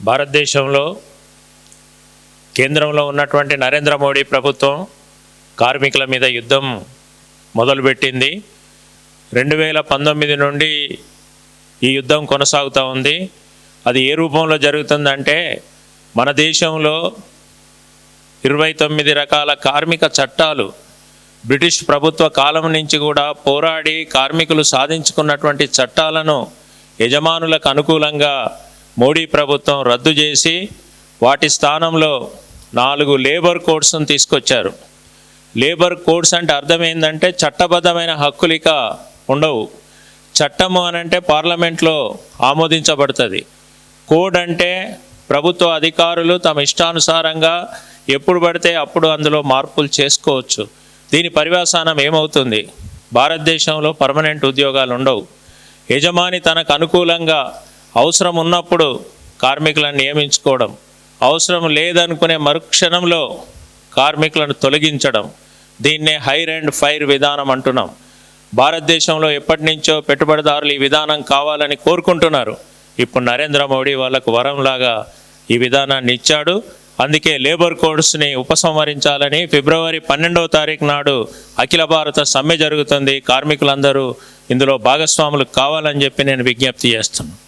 భారతదేశంలో కేంద్రంలో ఉన్నటువంటి నరేంద్ర మోడీ ప్రభుత్వం కార్మికుల మీద యుద్ధం మొదలుపెట్టింది. 2019 నుండి ఈ యుద్ధం కొనసాగుతూ ఉంది. అది ఏ రూపంలో జరుగుతుందంటే, మన దేశంలో 29 రకాల కార్మిక చట్టాలు బ్రిటిష్ ప్రభుత్వ కాలం నుంచి కూడా పోరాడి కార్మికులు సాధించుకున్నటువంటి చట్టాలను యజమానులకు అనుకూలంగా మోడీ ప్రభుత్వం రద్దు చేసి వాటి స్థానంలో 4 లేబర్ కోడ్స్ను తీసుకొచ్చారు. లేబర్ కోడ్స్ అంటే అర్థం ఏంటంటే చట్టబద్ధమైన హక్కులు ఇక ఉండవు. చట్టము అనంటే పార్లమెంట్లో ఆమోదించబడుతుంది. కోడ్ అంటే ప్రభుత్వ అధికారులు తమ ఇష్టానుసారంగా ఎప్పుడు పడితే అప్పుడు అందులో మార్పులు చేసుకోవచ్చు. దీని పర్యవసానం ఏమవుతుంది? భారతదేశంలో పర్మనెంట్ ఉద్యోగాలు ఉండవు. యజమాని తనకు అనుకూలంగా అవసరం ఉన్నప్పుడు కార్మికులను నియమించుకోవడం, అవసరం లేదనుకునే మరుక్షణంలో కార్మికులను తొలగించడం, దీన్నే హైర్ అండ్ ఫైర్ విధానం అంటున్నాం. భారతదేశంలో ఎప్పటి నుంచో పెట్టుబడిదారులు ఈ విధానం కావాలని కోరుకుంటున్నారు. ఇప్పుడు నరేంద్ర మోడీ వాళ్ళకు వరంలాగా ఈ విధానాన్ని ఇచ్చాడు. అందుకే లేబర్ కోడ్స్ని ఉపసంహరించాలని ఫిబ్రవరి 12వ తారీఖు నాడు అఖిల భారత సమ్మె జరుగుతుంది. కార్మికులందరూ ఇందులో భాగస్వాములు కావాలని చెప్పి నేను విజ్ఞప్తి చేస్తున్నాను.